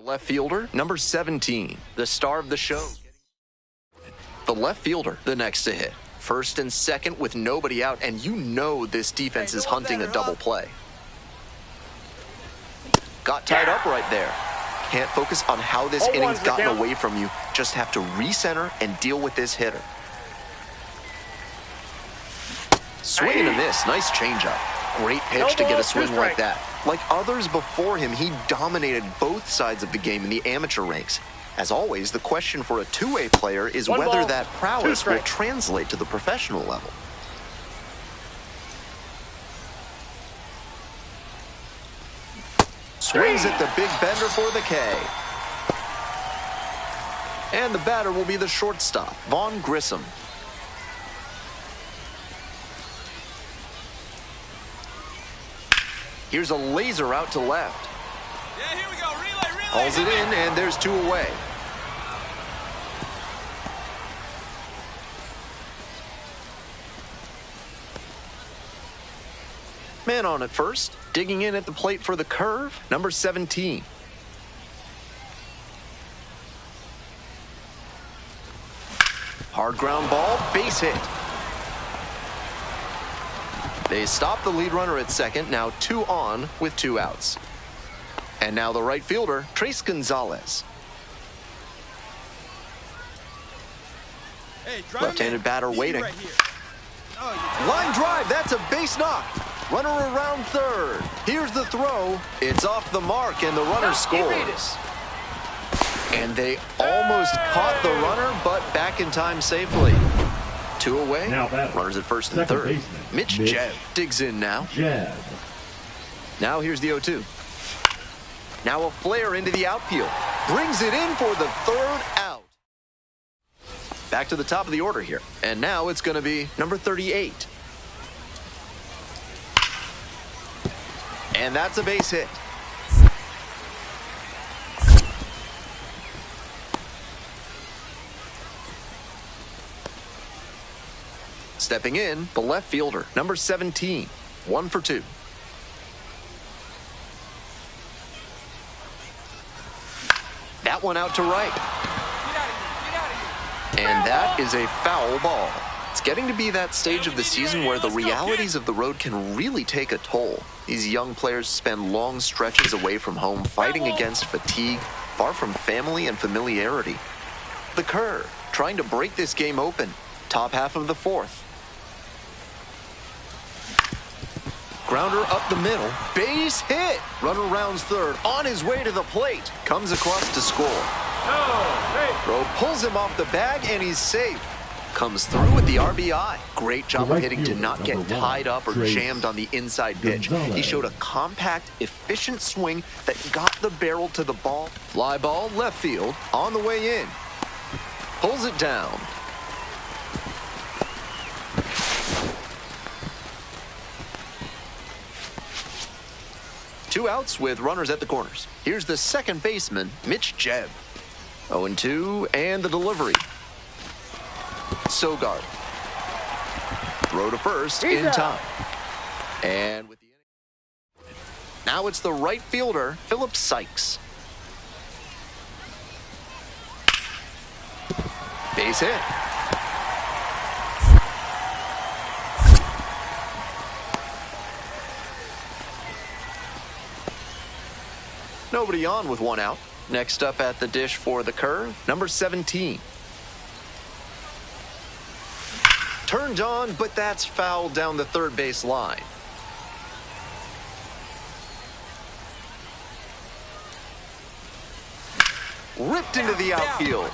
The left fielder, number 17, the star of the show. The left fielder, the next to hit. First and second with nobody out, and you know this defense is hunting a double play. Got tied up right there. Can't focus on how this inning's gotten away from you. Just have to recenter and deal with this hitter. Swing and a miss. Nice changeup. Great pitch to get a swing like that. Like others before him, he dominated both sides of the game in the amateur ranks. As always, the question for a two-way player is whether that prowess will translate to the professional level. Swings at the big bender for the K. And the batter will be the shortstop, Vaughn Grissom. Here's a laser out to left. Yeah, here we go. Relay. Hauls it in, and there's two away. Man on at first, digging in at the plate for the curve, number 17. Hard ground ball, base hit. They stop the lead runner at second, now 2 on with 2 outs. And now the right fielder, Trace Gonzalez. Hey, left-handed batter waiting. Right Line drive, that's a base knock. Runner around third. Here's the throw. It's off the mark, and the runner scores. And they almost caught the runner, but back in time safely. 2 away. Runners at first and third. Mitch Jebb digs in now. Now here's the 0-2. Now a flare into the outfield. Brings it in for the third out. Back to the top of the order here. And now it's going to be number 38. And that's a base hit. Stepping in, the left fielder, number 17, 1 for 2. That one out to right. And that is a foul ball. It's getting to be that stage of the season where the realities of the road can really take a toll. These young players spend long stretches away from home fighting against fatigue, far from family and familiarity. The curve, trying to break this game open. Top half of the 4th. Grounder up the middle. Base hit. Runner rounds third. On his way to the plate. Comes across to score. Throw pulls him off the bag, and he's safe. Comes through with the RBI. Great job of hitting to not get tied up or jammed on the inside pitch. He showed a compact, efficient swing that got the barrel to the ball. Fly ball, left field, on the way in. Pulls it down. Two outs with runners at the corners. Here's the second baseman, Mitch Jebb. 0-2, and the delivery. Sogard. Throw to first in time. And with the inning. Now it's the right fielder, Philip Sykes. Base hit. Nobody on with 1 out. Next up at the dish for the curve, number 17. Turned on, but that's fouled down the third base line. Ripped into the outfield.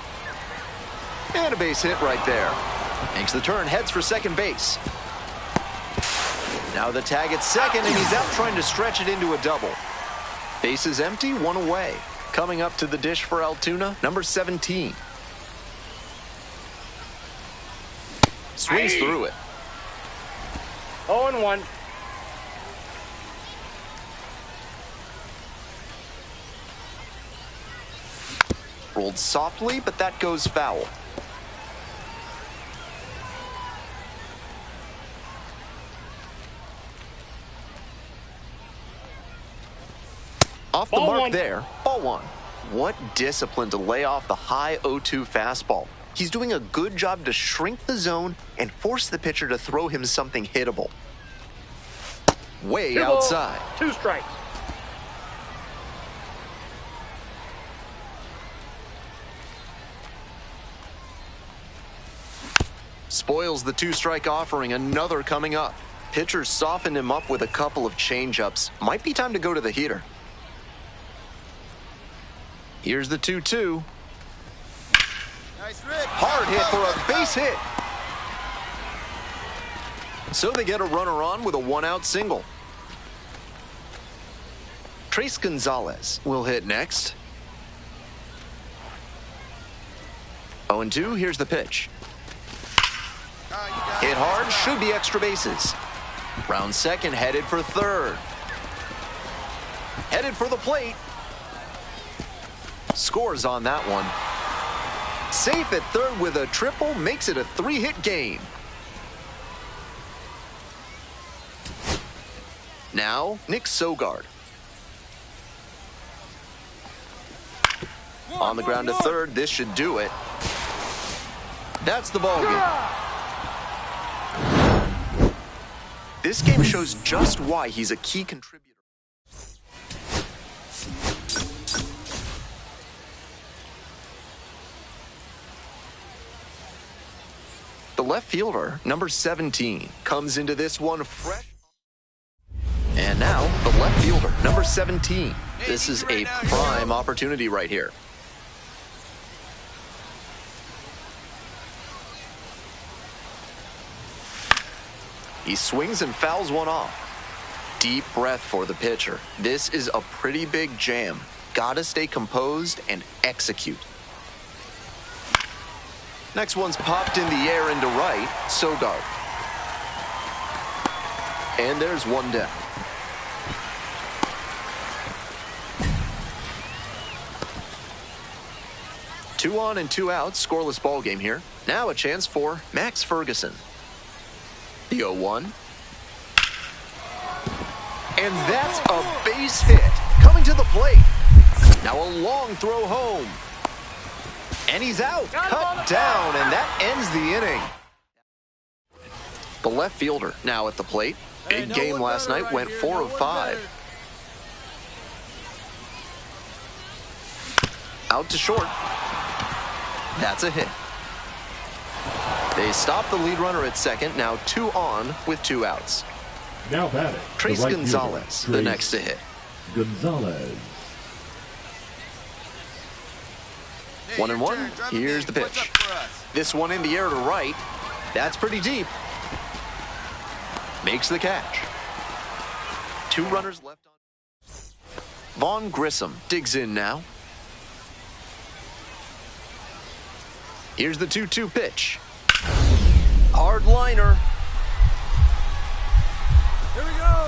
And a base hit right there. Makes the turn, heads for second base. Now the tag at second, and he's out trying to stretch it into a double. Base is empty, 1 away. Coming up to the dish for Altoona, number 17. Swings through it. 0-1. Rolled softly, but that goes foul. Off the mark there, ball 1. What discipline to lay off the high 0-2 fastball. He's doing a good job to shrink the zone and force the pitcher to throw him something hittable. Way outside. 2 strikes. Spoils the 2-strike offering, another coming up. Pitcher softened him up with a couple of changeups. Might be time to go to the heater. Here's the 2-2. Nice, Rick. Hard hit for a base hit. So they get a runner on with a 1-out single. Trace Gonzalez will hit next. 0-2, here's the pitch. Hit hard, should be extra bases. Round second, headed for third. Headed for the plate. Scores on that one. Safe at third with a triple, makes it a 3-hit game. Now, Nick Sogard. On the ground to third, this should do it. That's the ball game. This game shows just why he's a key contributor. The left fielder, number 17, comes into this one fresh. And now, the left fielder, number 17. This is a prime opportunity right here. He swings and fouls one off. Deep breath for the pitcher. This is a pretty big jam. Gotta stay composed and execute. Next one's popped in the air into right, Sogard. And there's one down. Two on and 2 outs, scoreless ball game here. Now a chance for Max Ferguson. The 0-1. And that's a base hit. Coming to the plate. Now a long throw home. And he's out. Cut down, and that ends the inning. The left fielder now at the plate. Big game last night, went 4 of 5. Out to short. That's a hit. They stop the lead runner at second, now 2 on with 2 outs. Now batting, Trace right Gonzalez, fielder, the next to hit. Gonzalez. 1-1, here's the pitch. This one in the air to right. That's pretty deep. Makes the catch. 2 runners left on. Vaughn Grissom digs in now. Here's the 2-2 pitch. Hard liner. Here we go.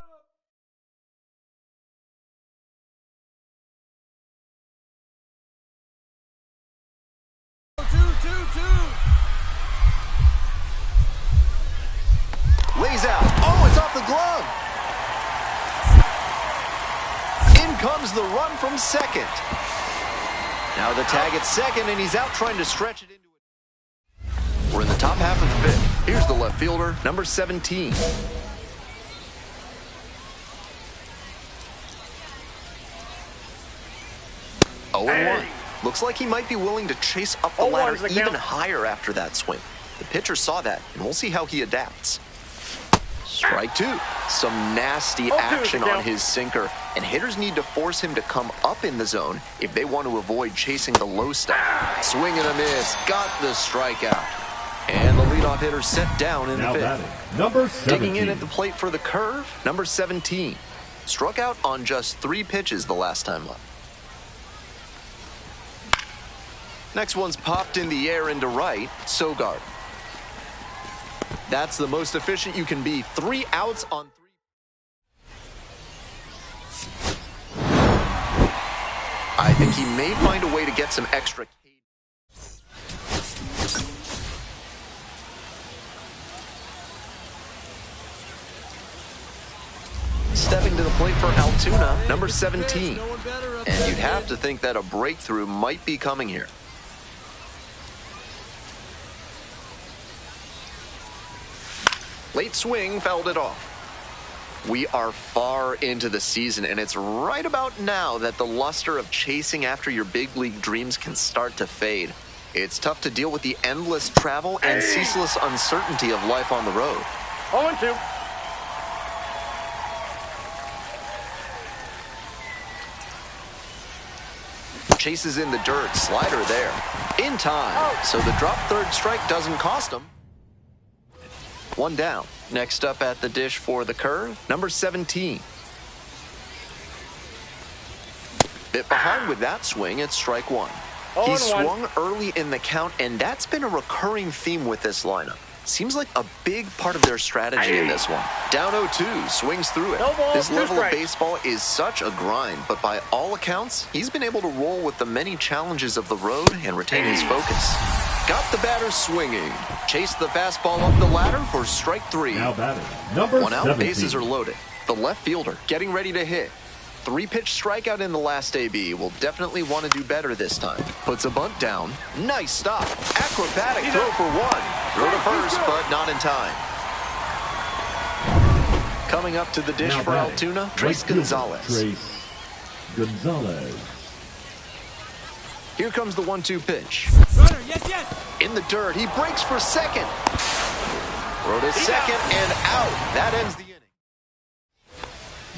Lays out. Oh, it's off the glove. In comes the run from second. Now the tag at second, and he's out trying to stretch it into it. We're in the top half of the 5th. Here's the left fielder, number 17. Oh, and 1. Looks like he might be willing to chase up the ladder even higher after that swing. The pitcher saw that, and we'll see how he adapts. Strike 2. Some nasty action on his sinker, and hitters need to force him to come up in the zone if they want to avoid chasing the low stuff. Swing and a miss. Got the strikeout. And the leadoff hitter set down in the 5th. Number 17. Digging in at the plate for the curve, number 17. Struck out on just 3 pitches the last time up. Next one's popped in the air into right, Sogard. That's the most efficient you can be. 3 outs on 3. I think he may find a way to get some extra. Stepping to the plate for Altoona, number 17. And you'd have to think that a breakthrough might be coming here. Late swing, fouled it off. We are far into the season, and it's right about now that the luster of chasing after your big league dreams can start to fade. It's tough to deal with the endless travel and ceaseless uncertainty of life on the road. 0-2. Chases in the dirt, slider there. In time, so the drop third strike doesn't cost him. One down. Next up at the dish for the curve, number 17. Bit behind with that swing, it's strike one. He swung early in the count, and that's been a recurring theme with this lineup. Seems like a big part of their strategy in this one. Down 0-2, swings through it. This level of baseball is such a grind, but by all accounts, he's been able to roll with the many challenges of the road and retain his focus. Got the batter swinging. Chased the fastball up the ladder for strike three. Now batting, number 1 out, 17. bases are loaded. The left fielder getting ready to hit. 3-pitch strikeout in the last AB. Will definitely want to do better this time. Puts a bunt down. Nice stop. Acrobatic throw for one. Throw to first, but not in time. Coming up to the dish Now for batting, Altoona, right Trace fielder, Gonzalez. Trace Gonzalez. Here comes the 1-2 pitch. Runner, yes. In the dirt, he breaks for second. Throw to second and out. That ends the inning.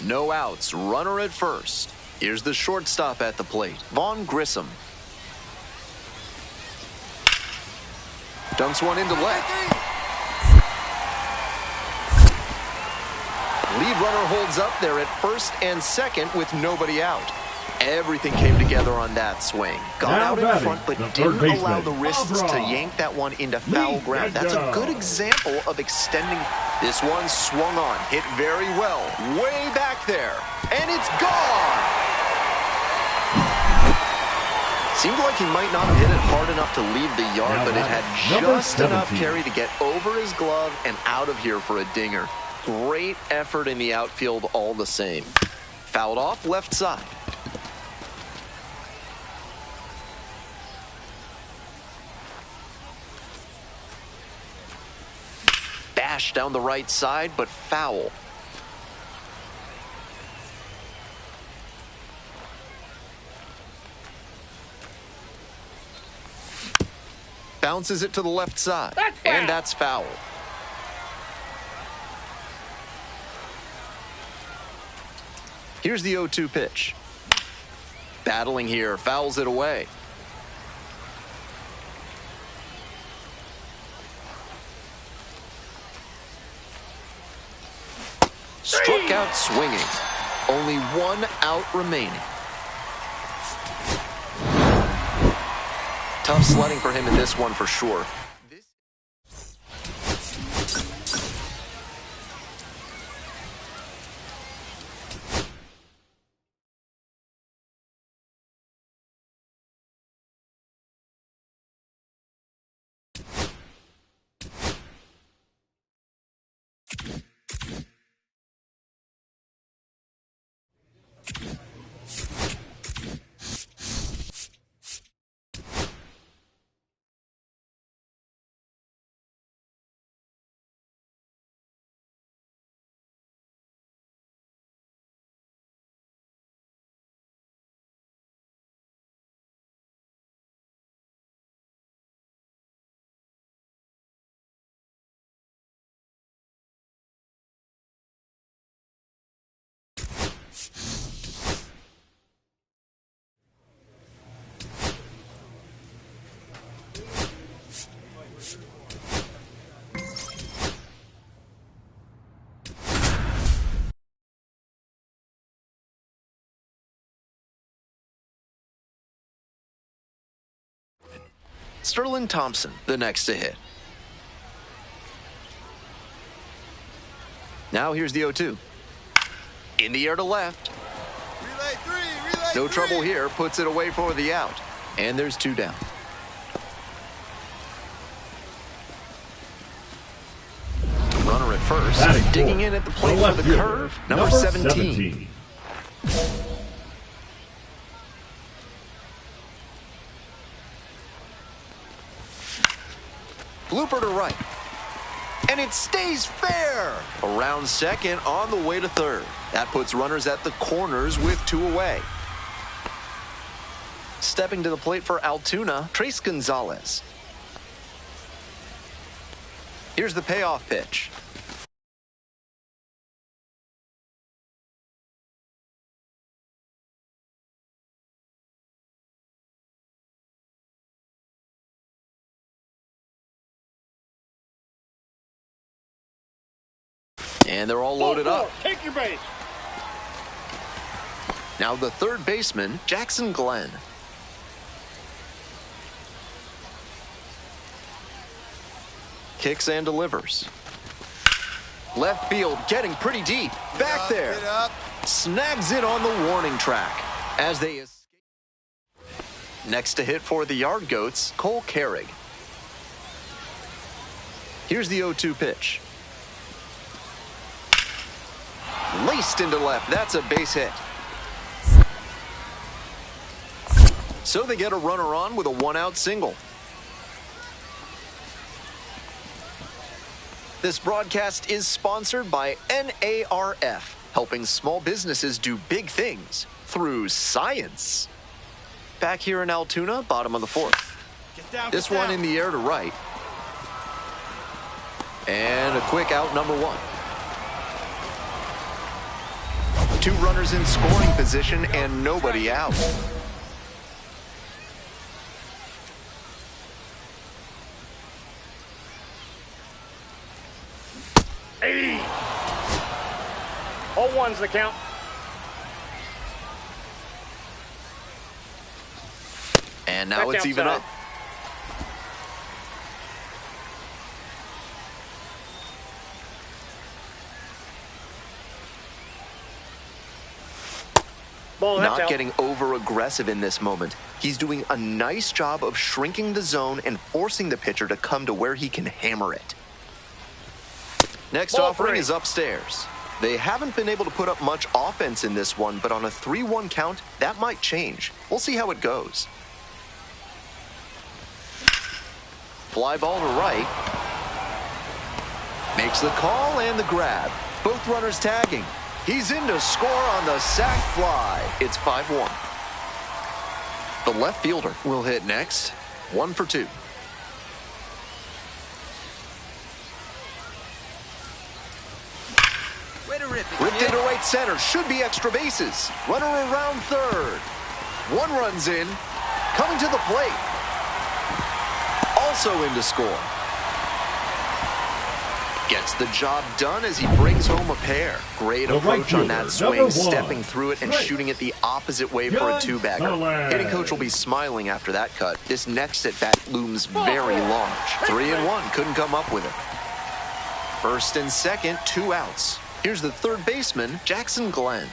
No outs, runner at first. Here's the shortstop at the plate, Vaughn Grissom. Dunks one into left. Lead runner holds up there at first and second with nobody out. Everything came together on that swing. Got Now out in batting, front, but the third didn't allow baseman, the wrists to Barbara. yank that one into foul Lead ground. That's a window. good example of extending. This one swung on, hit very well, way back there, and it's gone! Seemed like he might not have hit it hard enough to leave the yard, Now but it batting, had number just enough 17. carry to get over his glove and out of here for a dinger. Great effort in the outfield all the same. Fouled off left side. Bash down the right side, but foul. Bounces it to the left side. And that's foul. Here's the 0-2 pitch. Battling here, fouls it away. Struck out swinging. Only 1 out remaining. Tough sledding for him in this one for sure. Sterling Thompson, the next to hit. Now here's the 0-2. In the air to left. Relay three. No trouble here. Puts it away for the out. And there's 2 down. Runner at first. Batting Digging fourth, in at the plate the for the left fielder, curve, number 17. Blooper to right. And it stays fair. Around second, on the way to third. That puts runners at the corners with 2 away. Stepping to the plate for Altoona, Trace Gonzalez. Here's the payoff pitch. And they're all loaded up. Take your base. Now the third baseman, Jackson Glenn. Kicks and delivers. Left field getting pretty deep. Back there. Get up. Snags it on the warning track as they escape. Next to hit for the Yard Goats, Cole Carrig. Here's the 0-2 pitch. Laced into left. That's a base hit. So they get a runner on with a 1-out single. This broadcast is sponsored by NARF, helping small businesses do big things through science. Back here in Altoona, bottom of the fourth. This one in the air to right. And a quick out, number 1. 2 runners in scoring position and nobody out. Hey! 0-1's the count. And now Back it's even outside. up. Ball, that's Not out. getting over-aggressive in this moment. He's doing a nice job of shrinking the zone and forcing the pitcher to come to where he can hammer it. Next Ball offering 3. is upstairs. They haven't been able to put up much offense in this one, but on a 3-1 count, that might change. We'll see how it goes. Fly ball to right. Makes the call and the grab. Both runners tagging. He's in to score on the sac fly. It's 5-1. The left fielder will hit next. 1 for 2. Way to rip it. Ripped into right center. Should be extra bases. Runner around third. 1 runs in. Coming to the plate. Also in to score. Gets the job done as he brings home a pair. Great The right approach on that fielder, swing, number 1. stepping through it and Strike. shooting it the opposite way for a 2-bagger. Gonzalez. Hitting coach will be smiling after that cut. This next at bat looms very large. 3-1, couldn't come up with it. First and second, 2 outs. Here's the third baseman, Jackson Glenn.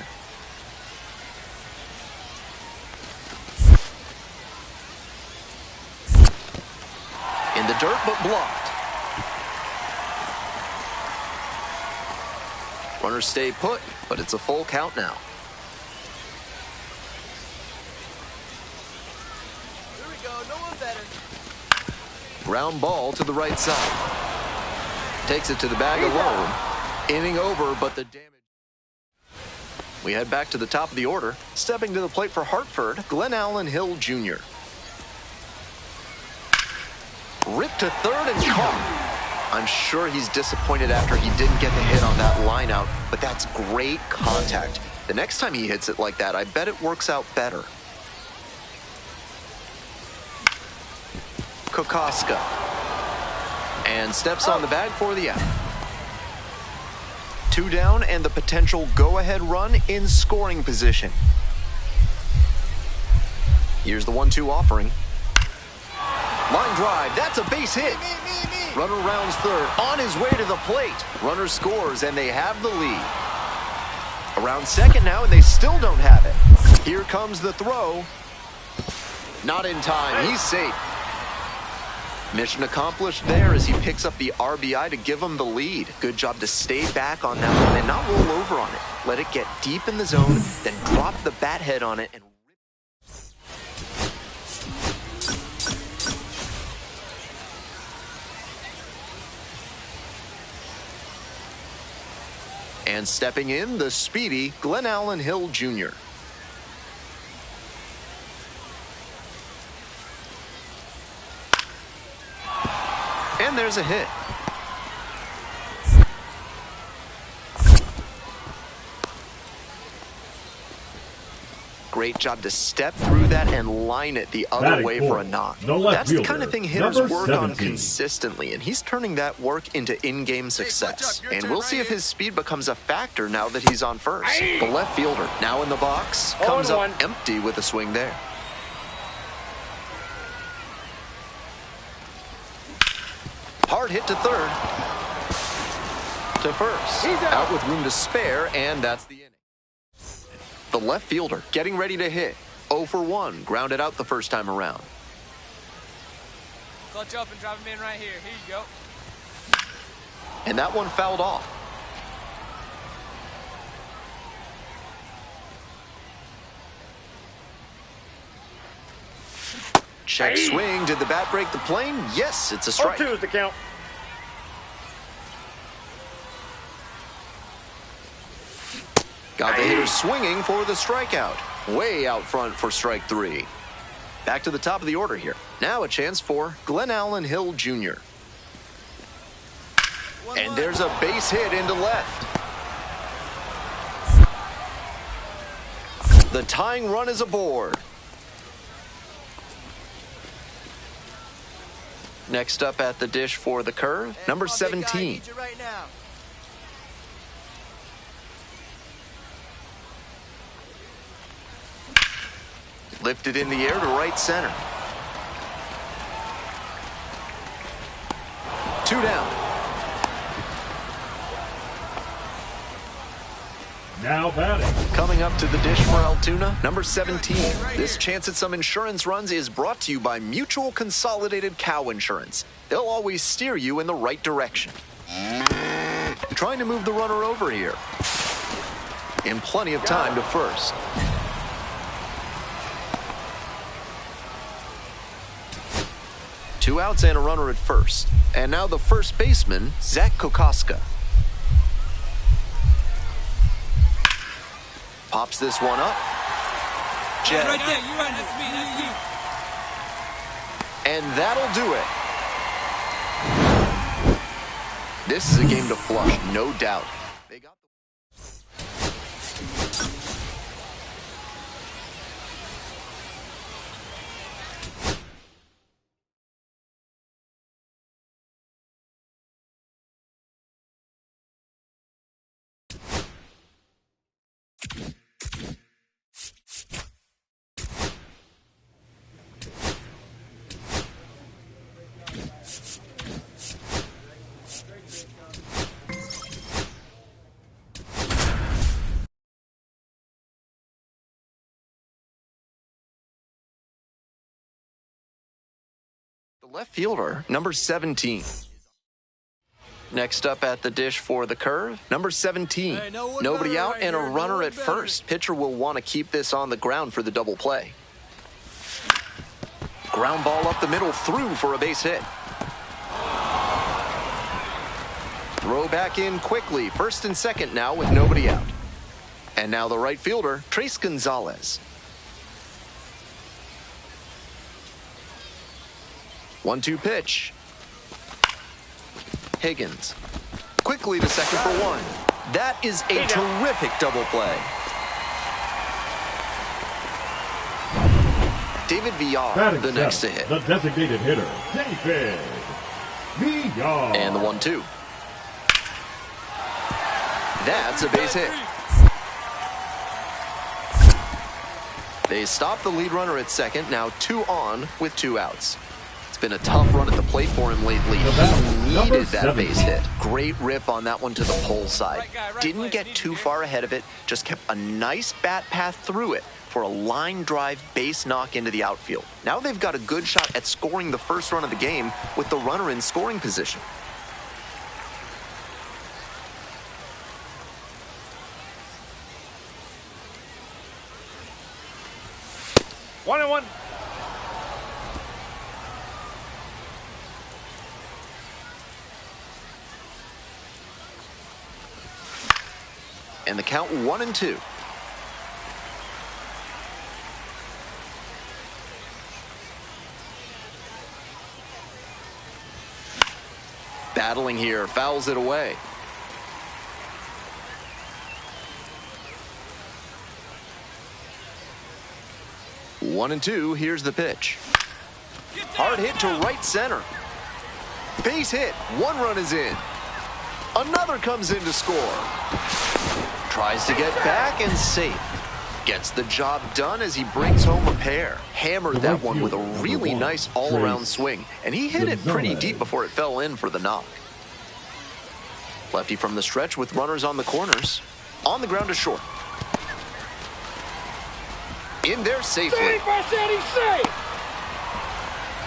In the dirt, but blocked. Runners stay put, but it's a full count now. Here we go. No one better. Ground ball to the right side. Takes it to the bag alone. Inning over, but the damage. We head back to the top of the order. Stepping to the plate for Hartford, Glenn Allen Hill Jr. Ripped to third and caught. I'm sure he's disappointed after he didn't get the hit on that line out, but that's great contact. The next time he hits it like that, I bet it works out better. Kokoska. And steps on the bag for the out. 2 down and the potential go-ahead run in scoring position. Here's the 1-2 offering. Line drive, that's a base hit. Runner rounds third, on his way to the plate. Runner scores, and they have the lead. Around second now, and they still don't have it. Here comes the throw. Not in time, he's safe. Mission accomplished there as he picks up the RBI to give him the lead. Good job to stay back on that one and not roll over on it. Let it get deep in the zone, then drop the bat head on it and stepping in, the speedy Glenn Allen Hill Jr. And there's a hit. Great job to step through that and line it the other way for a knock. That's the kind of thing hitters work on consistently, and he's turning that work into in-game success. And we'll see if his speed becomes a factor now that he's on first. The left fielder, now in the box, comes up empty with a swing there. Hard hit to third. To first. Out with room to spare, and that's the inning. The left fielder getting ready to hit. 0 for 1, grounded out the first time around. Clutch up and drop him in right here. Here you go. And that one fouled off. Check swing. Did the bat break the plane? Yes, it's a strike. 0-2 is the count. Got the hitter swinging for the strikeout. Way out front for strike 3. Back to the top of the order here. Now a chance for Glenn Allen Hill Jr. And there's a base hit into left. The tying run is aboard. Next up at the dish for the curve, number 17. Lifted in the air to right center. 2 down. Now batting. Coming up to the dish for Altoona, number 17. This chance at some insurance runs is brought to you by Mutual Consolidated Cow Insurance. They'll always steer you in the right direction. Trying to move the runner over here. In plenty of time to first. Two outs and a runner at first. And now the first baseman, Zach Kokoska. Pops this one up. Jet. Right there, you run this speed, that's you. And that'll do it. This is a game to flush, no doubt. They got the left fielder, number 17. Next up at the dish for the curve, number 17. Hey, Nobody out right and a here, runner at first. Pitcher will want to keep this on the ground for the double play. Ground ball up the middle, through for a base hit. Throw back in quickly, first and second now with nobody out. And now the right fielder, Trace Gonzalez. 1-2 pitch. Higgins. Quickly to second for 1. That is a terrific double play. David Villar, Batting the next to hit. The designated hitter, David Villar. And the 1-2. That's a base hit. They stop the lead runner at second, now 2 on with 2 outs. It's been a tough run at the plate for him lately. He needed that base hit. Great rip on that one to the pole side. Didn't get too far ahead of it, just kept a nice bat path through it. for a line drive base knock into the outfield. Now they've got a good shot at scoring the first run of the game with the runner in scoring position. One and one. And the count 1-2. Battling here, fouls it away. One and two, here's the pitch. Hard hit to right center. Base hit, one run is in. Another comes in to score. Tries to get back and safe. Gets the job done as he brings home a pair. Hammered that one with a really nice all-around swing, and he hit it pretty deep before it fell in for the knock. Lefty from the stretch with runners on the corners. On the ground to short. In there safely.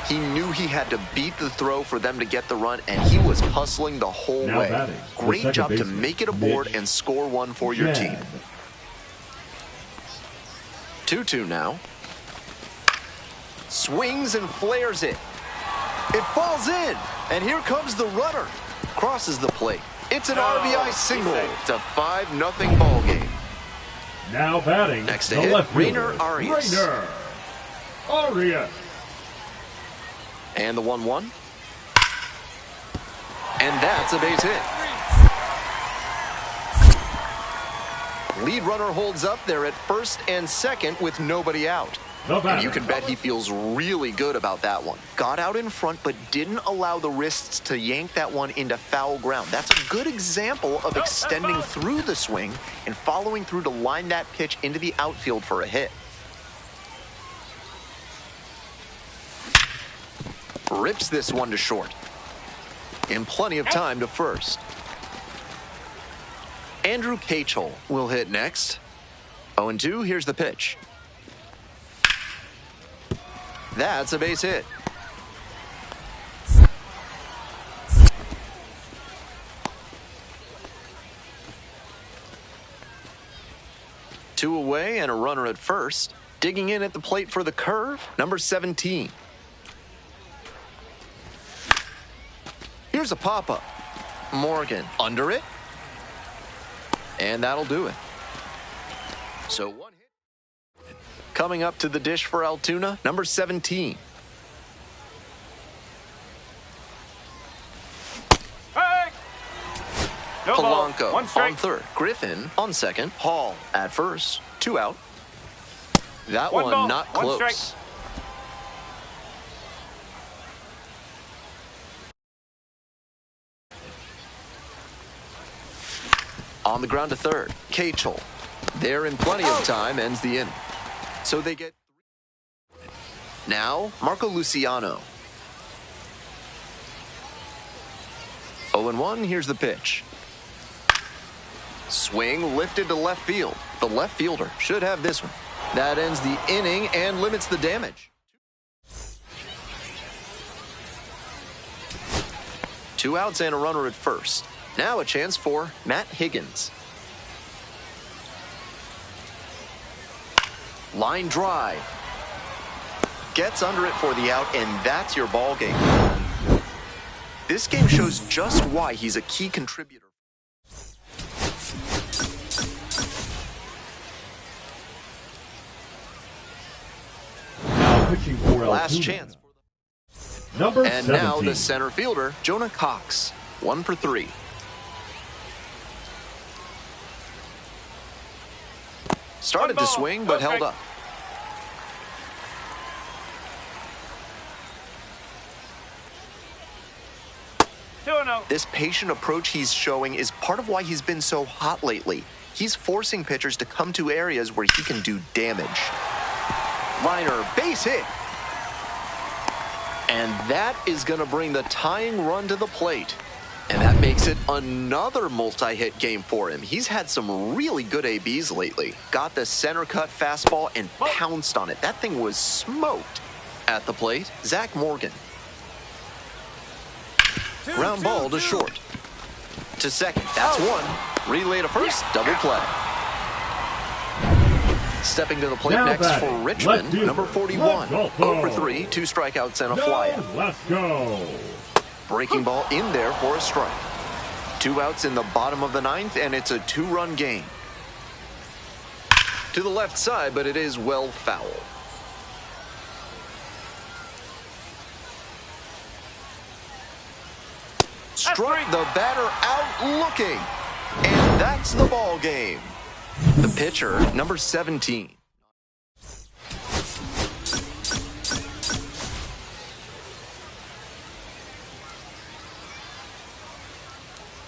He knew he had to beat the throw for them to get the run, and he was hustling the whole way. Great job to make it a board and score one for your team. 2-2 now. Swings and flares it. It falls in, and here comes the runner. Crosses the plate. It's an RBI single. It's a 5-0 ball game. Now batting, next to the hit, left Rainer fielder, Arias. Rainer Arias. And the 1-1. And that's a base hit. Lead runner holds up there at first and second with nobody out. And you can bet he feels really good about that one. Got out in front, but didn't allow the wrists to yank that one into foul ground. That's a good example of extending through the swing and following through to line that pitch into the outfield for a hit. Rips this one to short. In plenty of time to first. Andrew Cachel will hit next. 0-2, here's the pitch. That's a base hit. Two away and a runner at first. Digging in at the plate for the curve, number 17. Here's a pop-up. Morgan under it. And that'll do it. So one hit. Coming up to the dish for Altoona, number 17. Hey! No Polanco ball. One strike. on third. Griffin on second. Hall at first. 2 out. That One one ball, not one close. strike. On the ground to third. Cachel. There in plenty of time, ends the inning. So they get... Now, Marco Luciano. 0-1, here's the pitch. Swing lifted to left field. The left fielder should have this one. That ends the inning and limits the damage. 2 outs and a runner at first. Now a chance for Matt Higgins. Line drive. Gets under it for the out, and that's your ball game. This game shows just why he's a key contributor. Now pitching for Last Altoona. chance. Number And 17. now the center fielder, Jonah Cox. 1 for 3. Started to swing, but held up. This patient approach he's showing is part of why he's been so hot lately. He's forcing pitchers to come to areas where he can do damage. Liner, base hit. And that is going to bring the tying run to the plate. And that makes it another multi-hit game for him. He's had some really good ABs lately. Got the center cut fastball and pounced on it. That thing was smoked. At the plate, Zach Morgan. Ground ball to short. To second, that's one. Relay to first, double play. Stepping to the plate Now next batting, for Richmond, left fielder, number 41. Rodolfo. 0 for 3, 2 strikeouts and a flyout. Let's go. Breaking ball in there for a strike. 2 outs in the bottom of the ninth, and it's a 2-run game. To the left side, but it is well foul. Struck the batter out looking. And that's the ball game. The pitcher, number 17.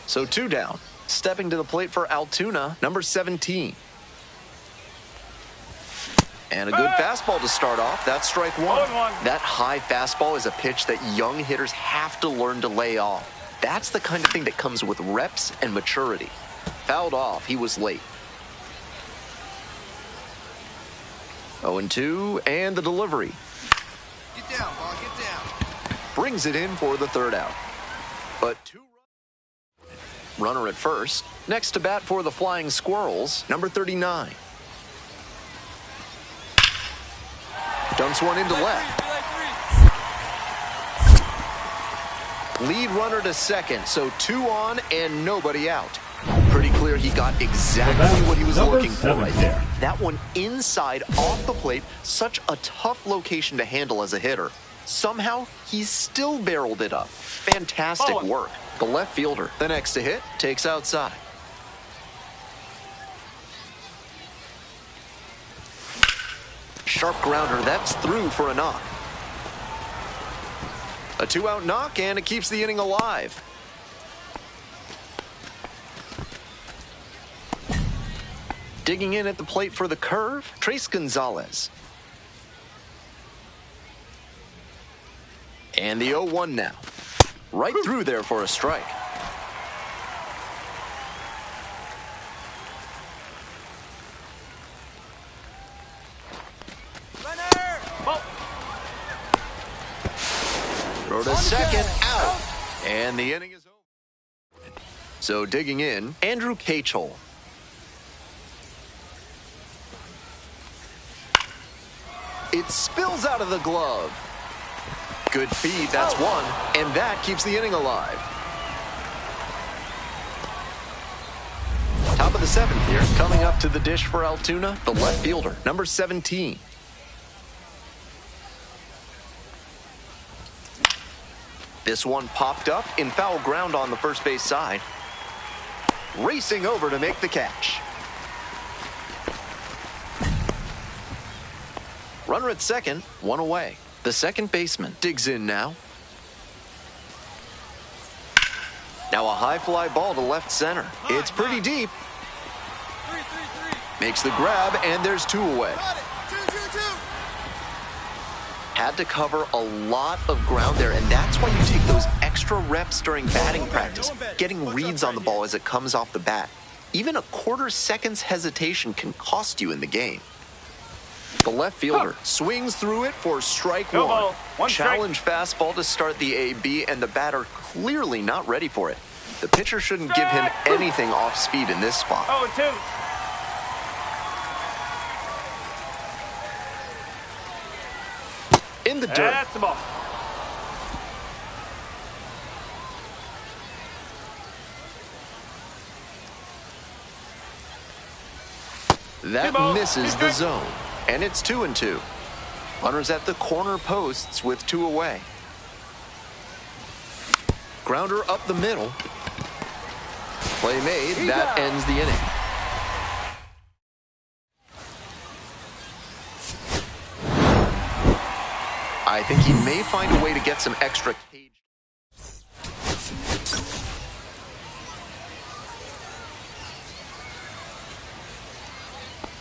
So 2 down. Stepping to the plate for Altoona, number 17. And a good fastball to start off. That's strike 1. That high fastball is a pitch that young hitters have to learn to lay off. That's the kind of thing that comes with reps and maturity. Fouled off. He was late. 0-2, and the delivery. Get down, ball, get down. Brings it in for the 3rd out. But 2 runner at first. Next to bat for the Flying Squirrels, number 39. Dumps one into left. Lead runner to second, so 2 on and nobody out. Pretty clear he got exactly what he was looking for right there. That one inside, off the plate, such a tough location to handle as a hitter. Somehow, he still barreled it up. Fantastic work. The left fielder, the next to hit, takes outside. Sharp grounder, that's through for a knock. A 2-out knock, and it keeps the inning alive. Digging in at the plate for the curve, Trace Gonzalez. And the 0-1 now. Right through there for a strike. Throw to second, out. And the inning is over. So digging in, Andrew Cachel. It spills out of the glove. Good feed, that's 1. And that keeps the inning alive. Top of the 7th here. Coming up to the dish for Altoona, the left fielder, number 17. This one popped up in foul ground on the first base side. Racing over to make the catch. Runner at second, 1 away. The second baseman digs in now. Now a high fly ball to left center. It's pretty deep. Makes the grab, and there's 2 away. Had to cover a lot of ground there, and that's why you take those extra reps during batting practice, getting reads on the ball as it comes off the bat. Even a quarter second's hesitation can cost you in the game. The left fielder swings through it for strike 1. Challenge fastball to start the AB, and the batter clearly not ready for it. The pitcher shouldn't give him anything off speed in this spot. 0-2. In the dirt. That's the ball. That misses the zone. And it's 2-2. Runners at the corner posts with 2 away. Grounder up the middle. Play made. That ends the inning. I think he may find a way to get some extra cage.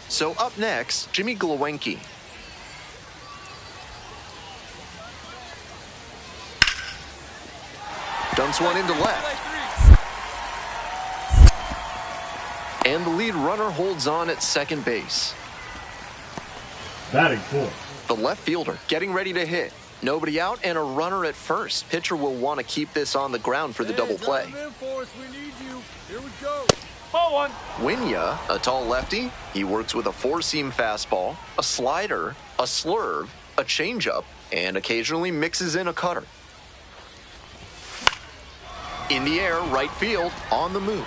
So up next, Jimmy Glowinski. Dumps one into left. And the lead runner holds on at second base. Batting fourth. The left fielder getting ready to hit. Nobody out and a runner at first. Pitcher will want to keep this on the ground for the double play. We need you. Here we go. Ball one. Winya, a tall lefty, he works with a four-seam fastball, a slider, a slurve, a changeup, and occasionally mixes in a cutter. In the air, right field, on the move.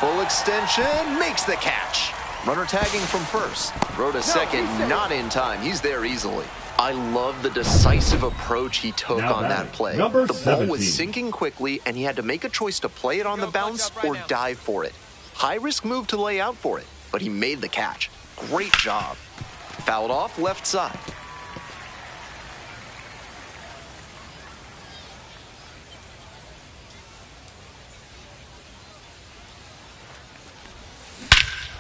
Full extension, makes the catch. Runner tagging from first. Throw to second, not in time. He's there easily. I love the decisive approach he took Now on batting, that play. number The ball 17. was sinking quickly, and he had to make a choice to play it on the bounce or dive for it. High-risk move to lay out for it, but he made the catch. Great job. Fouled off left side.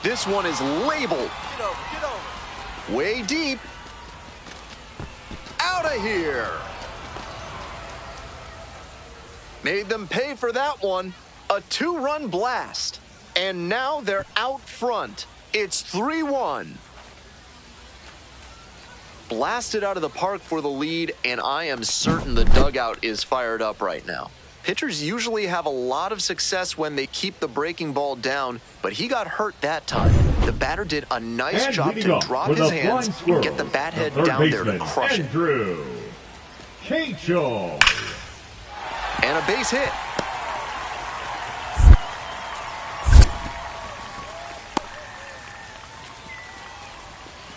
This one is labeled. Get over. Way deep. Out of here. Made them pay for that one. A two-run blast. And now they're out front. It's 3-1. Blasted out of the park for the lead, and I am certain the dugout is fired up right now. Pitchers usually have a lot of success when they keep the breaking ball down, but he got hurt that time. The batter did a nice And job leading to off drop with his a hands flying squirrel, and get the bat head the third down there to baseman, crush it. Andrew Kachel. And a base hit.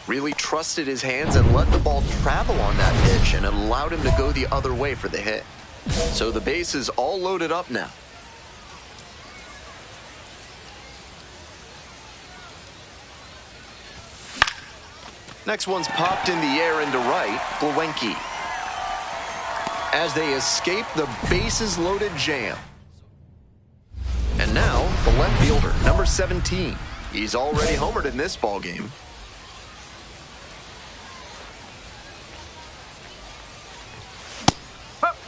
Really trusted his hands and let the ball travel on that pitch, and it allowed him to go the other way for the hit. So the base is all loaded up now. Next one's popped in the air into right, Glowinski. As they escape the bases loaded jam. And now, the left fielder, number 17. He's already homered in this ballgame.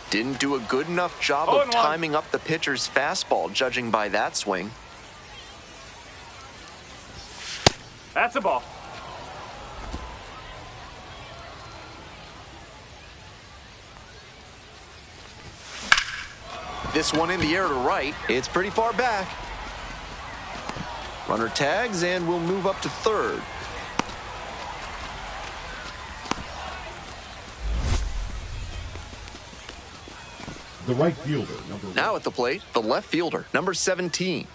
Didn't do a good enough job of timing up the pitcher's fastball, judging by that swing. That's a ball. This one in the air to right. It's pretty far back. Runner tags and will move up to third. The right fielder, number one. Now at the plate, the left fielder, number 17.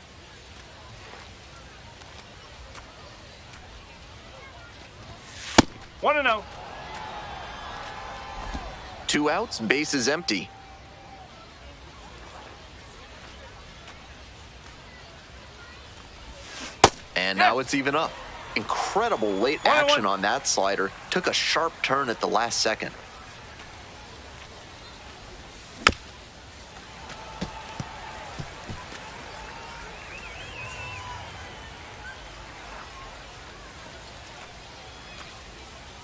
One and oh. 2 outs, bases empty. And now it's even up. Incredible late action on that slider. Took a sharp turn at the last second.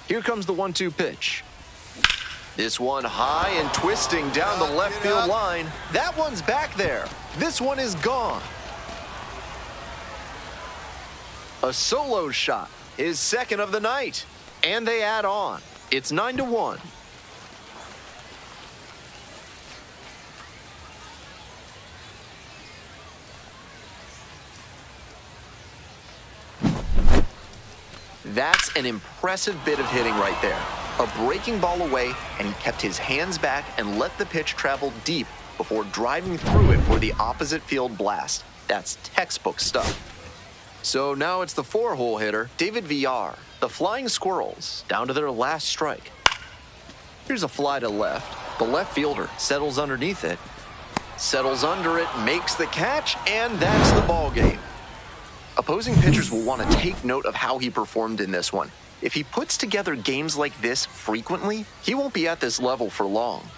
Here comes the 1-2 pitch. This one high and twisting down the left field line. That one's back there. This one is gone. A solo shot, his second of the night. And they add on. It's 9-1. That's an impressive bit of hitting right there. A breaking ball away, and he kept his hands back and let the pitch travel deep before driving through it for the opposite field blast. That's textbook stuff. So now it's the 4-hole hitter, David Villar. The Flying Squirrels, down to their last strike. Here's a fly to left. The left fielder settles underneath it, settles under it, makes the catch, and that's the ball game. Opposing pitchers will want to take note of how he performed in this one. If he puts together games like this frequently, he won't be at this level for long.